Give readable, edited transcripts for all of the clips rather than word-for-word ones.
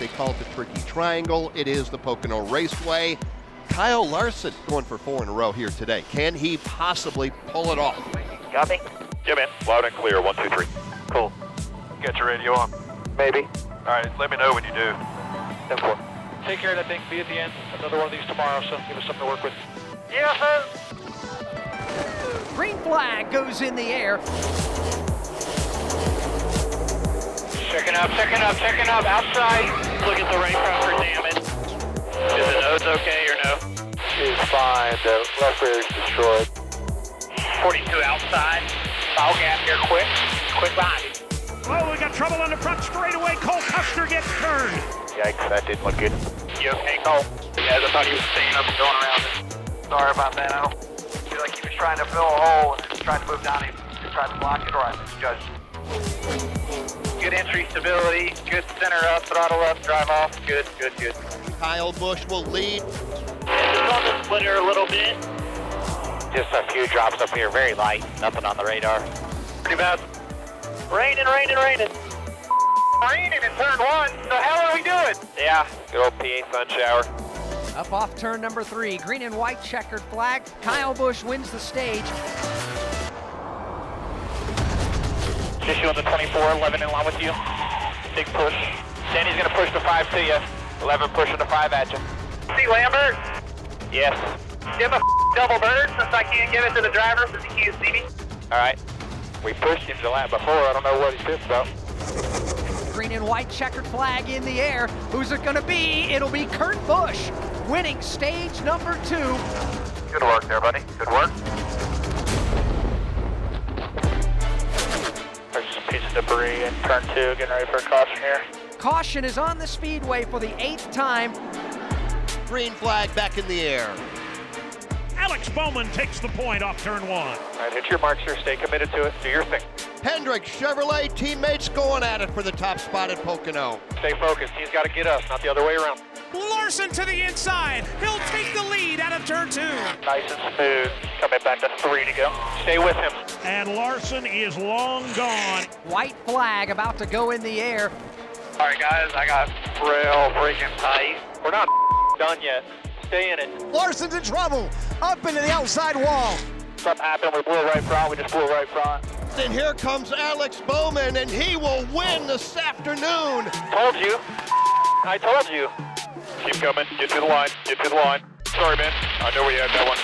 They call it the Tricky Triangle. It is the Pocono Raceway. Kyle Larson going for 4 in a row here today. Can he possibly pull it off? Got me? Yeah, man. Loud and clear. 1, 2, 3. Cool. Get your radio on. Maybe. All right, let me know when you do. 10-4. Take care of that thing. Be at the end. Another one of these tomorrow, so give us something to work with. Yes, sir. Green flag goes in the air. Checking up. Outside. Look at the right front for damage. Is the nose okay or no? It's fine. The left rear is destroyed. 42 outside. Foul gap here, quick behind you. Oh, we got trouble on the front straightaway. Cole Custer gets turned. Yikes, that didn't look good. You okay, Cole? Yes, I thought he was staying up and going around. Sorry about that. I don't feel like he was trying to fill a hole and then trying to move down. He was trying to block it, or I misjudged. Good entry stability, good center up, throttle up, drive off. Good. Kyle Busch will lead. Just on the splitter a little bit. Just a few drops up here, very light. Nothing on the radar. Pretty bad. Raining. Raining in turn 1. The hell are we doing? Yeah, good old PA sun shower. Up off turn number 3, green and white checkered flag. Kyle Busch wins the stage. Just you on the 24, 11 in line with you. Big push. Danny's gonna push the 5 to you. 11 pushing the 5 at you. See Lambert? Yes. Give him a double bird since I can't give it to the driver since he can't see me. All right. We pushed him the lap before. I don't know what he's pissed about. Green and white checkered flag in the air. Who's it going to be? It'll be Kurt Busch winning stage number 2. Good work there, buddy. Good work. There's some piece of debris in turn 2. Getting ready for a caution here. Caution is on the speedway for the 8th time. Green flag back in the air. Alex Bowman takes the point off turn 1. All right, hit your marks here. Stay committed to it. Do your thing. Hendrick Chevrolet teammates going at it for the top spot at Pocono. Stay focused. He's got to get us, not the other way around. Larson to the inside. He'll take the lead out of turn 2. Nice and smooth. Coming back to 3 to go. Stay with him. And Larson is long gone. White flag about to go in the air. All right, guys, I got real freaking tight. We're not done yet. Stay in it. Larson's in trouble. Up into the outside wall. Something happened. We blew right front. We just blew right front. And here comes Alex Bowman, and he will win this afternoon. Told you. I told you. Keep coming. Get to the line. Sorry, man. I know we had that one.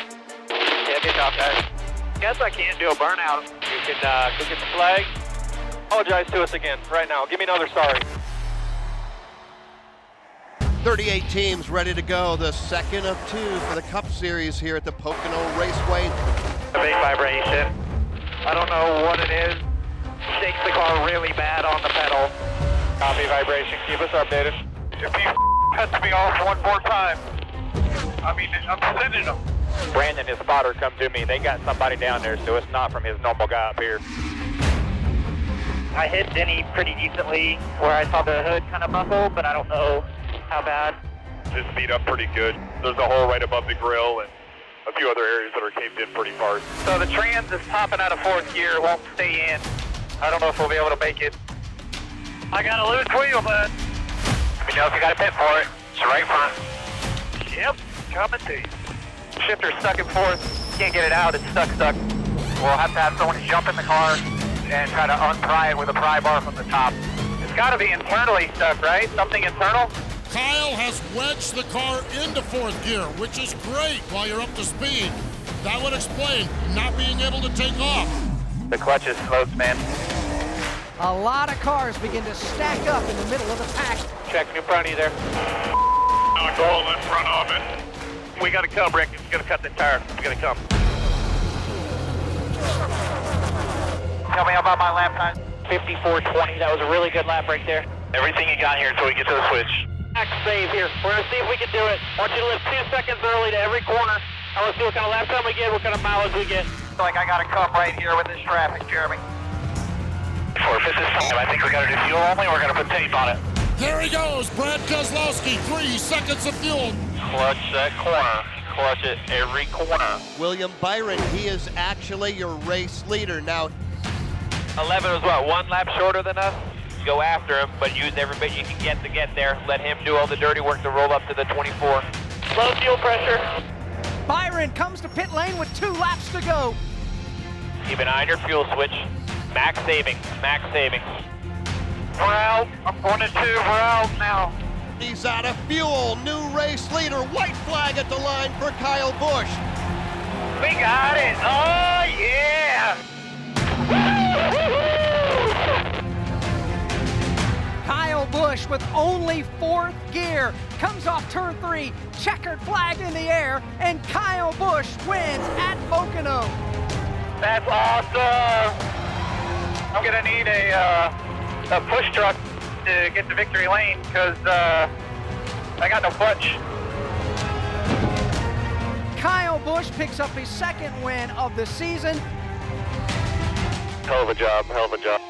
Yeah, good job, guys. Guess I can't do a burnout. You can go get the flag. Apologize to us again right now. Give me another sorry. 38 teams ready to go. The second of 2 for the Cup Series here at the Pocono Raceway. A big vibration. I don't know what it is. Shakes the car really bad on the pedal. Copy vibration. Keep us updated. If he cuts me off one more time, I mean, I'm sending him. Brandon, his spotter, come to me. They got somebody down there, so it's not from his normal guy up here. I hit Denny pretty decently where I saw the hood kind of buckle, but I don't know how bad. Just beat up pretty good. There's a hole right above the grill and a few other areas that are caved in pretty far. So the trans is popping out of 4th gear. It won't stay in. I don't know if we'll be able to make it. I got a loose wheel, bud. Let me know if you got a pit for it. It's right front. Yep, coming to you. Shifter's stuck in 4th. Can't get it out. It's stuck. We'll have to have someone jump in the car and try to unpry it with a pry bar from the top. It's got to be internally stuck, right? Something internal? Kyle has wedged the car into 4th gear, which is great while you're up to speed. That would explain not being able to take off. The clutch is smoked, man. A lot of cars begin to stack up in the middle of the pack. Checking in front of you there. Not going in front of it. We got to come, Rick. It's going to cut the tire. We got to come. Tell me about my lap time. 54.20. That was a really good lap right there. Everything you got here until we get to the switch. Max save here. We're going to see if we can do it. I want you to lift 2 seconds early to every corner. I want to see what kind of lap time we get, what kind of mileage we get. I feel like I got to come right here with this traffic, Jeremy. For this time, I think we got to do fuel only. We're going to put tape on it. There he goes, Brad Keselowski, 3 seconds of fuel. Clutch that corner. Clutch it every corner. William Byron, he is actually your race leader. Now, 11 was what, 1 lap shorter than us? go after him, but use every bit you can get to get there. Let him do all the dirty work to roll up to the 24. Low fuel pressure. Byron comes to pit lane with 2 laps to go. Keep an eye on your fuel switch. Max savings, max savings. We're out. I'm going to 2. We're out now. He's out of fuel. New race leader. White flag at the line for Kyle Busch. We got it. Oh, yeah. Kyle Busch with only 4th gear comes off turn 3, checkered flag in the air, and Kyle Busch wins at Pocono. That's awesome. I'm gonna need a push truck to get to victory lane because I got no clutch. Kyle Busch picks up his 2nd win of the season. Hell of a job, hell of a job.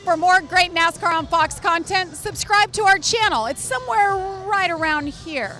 For more great NASCAR on Fox content, subscribe to our channel. It's somewhere right around here.